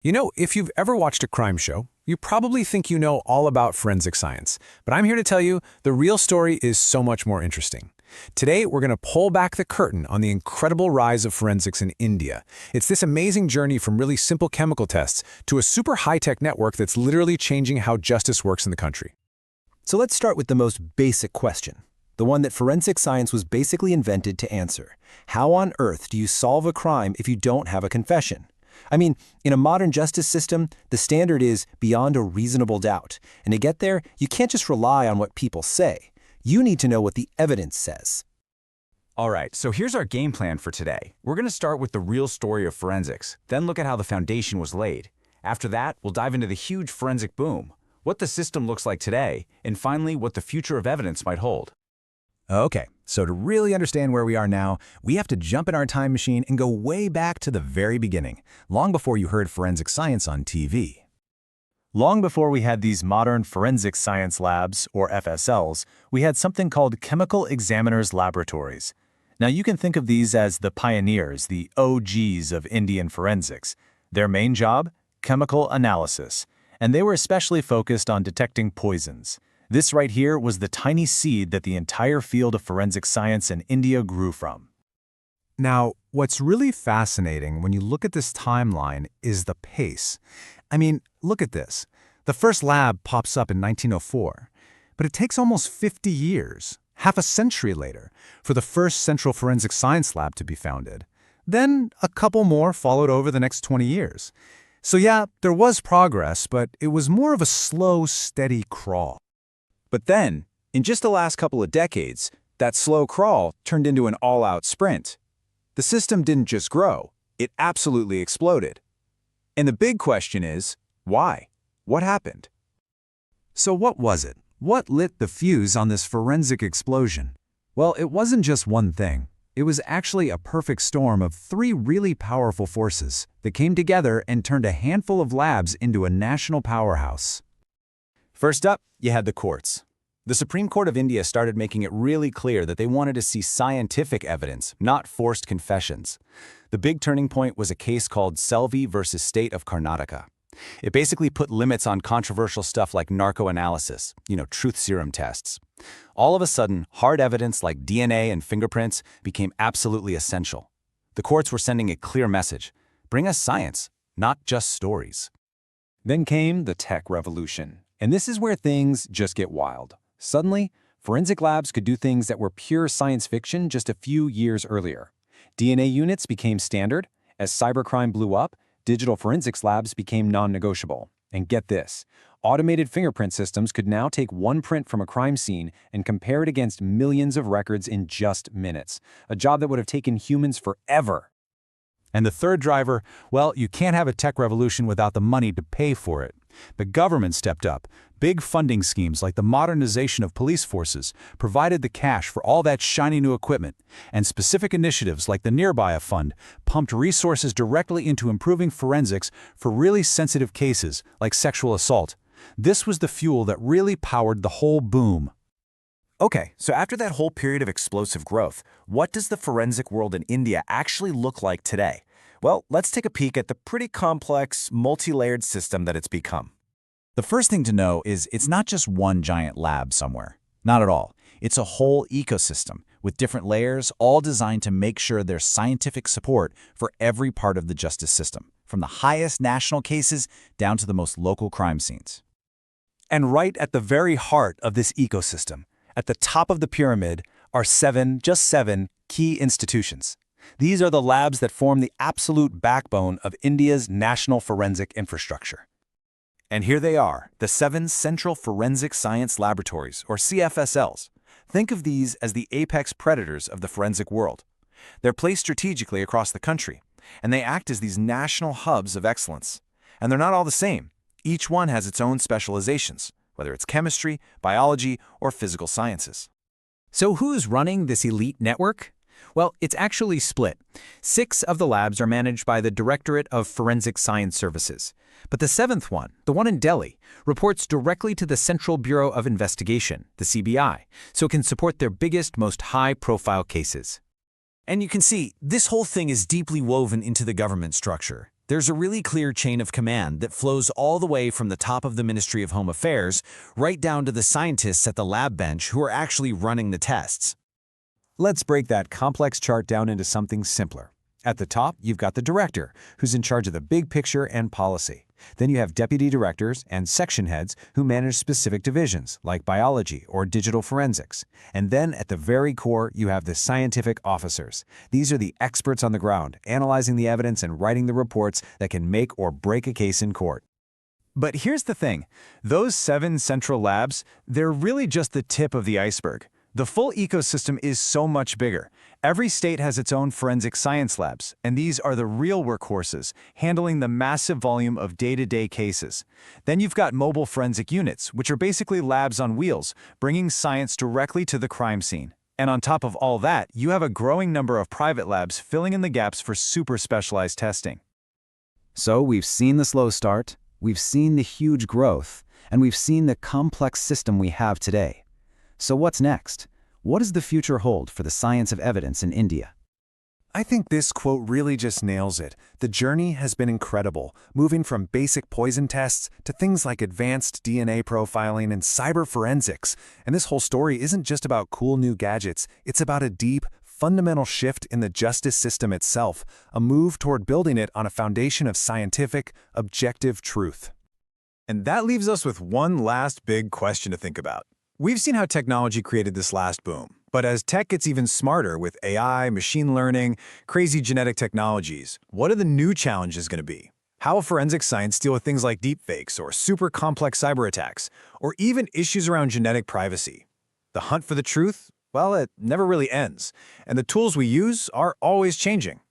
If you've ever watched a crime show, you probably think you know all about forensic science. But I'm here to tell you, the real story is so much more interesting. Today, we're going to pull back the curtain on the incredible rise of forensics in India. It's this amazing journey from really simple chemical tests to a super high-tech network that's literally changing how justice works in the country. So let's start with the most basic question, the one that forensic science was basically invented to answer. How on earth do you solve a crime if you don't have a confession? I mean, in a modern justice system, the standard is beyond a reasonable doubt. And to get there, you can't just rely on what people say. You need to know what the evidence says. All right, so here's our game plan for today. We're going to start with the real story of forensics, then look at how the foundation was laid. After that, we'll dive into the huge forensic boom, what the system looks like today, and finally, what the future of evidence might hold. Okay, so to really understand where we are now, we have to jump in our time machine and go way back to the very beginning, long before you heard forensic science on TV. Long before we had these modern forensic science labs, or FSLs, we had something called chemical examiners laboratories. Now you can think of these as the pioneers, the OGs of Indian forensics. Their main job? Chemical analysis. And they were especially focused on detecting poisons. This right here was the tiny seed that the entire field of forensic science in India grew from. Now, what's really fascinating when you look at this timeline is the pace. I mean, look at this. The first lab pops up in 1904, but it takes almost 50 years, half a century later, for the first central forensic science lab to be founded. Then a couple more followed over the next 20 years. So yeah, there was progress, but it was more of a slow, steady crawl. But then, in just the last couple of decades, that slow crawl turned into an all-out sprint. The system didn't just grow, it absolutely exploded. And the big question is, why? What happened? So what was it? What lit the fuse on this forensic explosion? Well, it wasn't just one thing. It was actually a perfect storm of three really powerful forces that came together and turned a handful of labs into a national powerhouse. First up, you had the courts. The Supreme Court of India started making it really clear that they wanted to see scientific evidence, not forced confessions. The big turning point was a case called Selvi versus State of Karnataka. It basically put limits on controversial stuff like narco-analysis, truth serum tests. All of a sudden, hard evidence like DNA and fingerprints became absolutely essential. The courts were sending a clear message: bring us science, not just stories. Then came the tech revolution. And this is where things just get wild. Suddenly, forensic labs could do things that were pure science fiction just a few years earlier. DNA units became standard. As cybercrime blew up, digital forensics labs became non-negotiable. And get this, automated fingerprint systems could now take one print from a crime scene and compare it against millions of records in just minutes, a job that would have taken humans forever. And the third driver, well, you can't have a tech revolution without the money to pay for it. The government stepped up. Big funding schemes like the modernization of police forces provided the cash for all that shiny new equipment, and specific initiatives like the Nirbhaya Fund pumped resources directly into improving forensics for really sensitive cases like sexual assault. This was the fuel that really powered the whole boom. Okay, so after that whole period of explosive growth, what does the forensic world in India actually look like today? Well, let's take a peek at the pretty complex, multi-layered system that it's become. The first thing to know is it's not just one giant lab somewhere. Not at all. It's a whole ecosystem with different layers, all designed to make sure there's scientific support for every part of the justice system, from the highest national cases down to the most local crime scenes. And right at the very heart of this ecosystem, at the top of the pyramid, are just seven key institutions. These are the labs that form the absolute backbone of India's national forensic infrastructure. And here they are, the 7 Central Forensic Science Laboratories, or CFSLs. Think of these as the apex predators of the forensic world. They're placed strategically across the country, and they act as these national hubs of excellence. And they're not all the same. Each one has its own specializations, whether it's chemistry, biology, or physical sciences. So who's running this elite network? Well, it's actually split. 6 of the labs are managed by the Directorate of Forensic Science Services. But the 7th one, the one in Delhi, reports directly to the Central Bureau of Investigation, the CBI, so it can support their biggest, most high-profile cases. And you can see, this whole thing is deeply woven into the government structure. There's a really clear chain of command that flows all the way from the top of the Ministry of Home Affairs right down to the scientists at the lab bench who are actually running the tests. Let's break that complex chart down into something simpler. At the top, you've got the director, who's in charge of the big picture and policy. Then you have deputy directors and section heads who manage specific divisions, like biology or digital forensics. And then at the very core, you have the scientific officers. These are the experts on the ground, analyzing the evidence and writing the reports that can make or break a case in court. But here's the thing. Those 7 central labs, they're really just the tip of the iceberg. The full ecosystem is so much bigger. Every state has its own forensic science labs, and these are the real workhorses, handling the massive volume of day-to-day cases. Then you've got mobile forensic units, which are basically labs on wheels, bringing science directly to the crime scene. And on top of all that, you have a growing number of private labs filling in the gaps for super specialized testing. So we've seen the slow start, we've seen the huge growth, and we've seen the complex system we have today. So what's next? What does the future hold for the science of evidence in India? I think this quote really just nails it. The journey has been incredible, moving from basic poison tests to things like advanced DNA profiling and cyber forensics. And this whole story isn't just about cool new gadgets, it's about a deep, fundamental shift in the justice system itself, a move toward building it on a foundation of scientific, objective truth. And that leaves us with one last big question to think about. We've seen how technology created this last boom, but as tech gets even smarter with AI, machine learning, crazy genetic technologies, what are the new challenges going to be? How will forensic science deal with things like deepfakes or super complex cyber attacks, or even issues around genetic privacy? The hunt for the truth? Well, it never really ends, and the tools we use are always changing.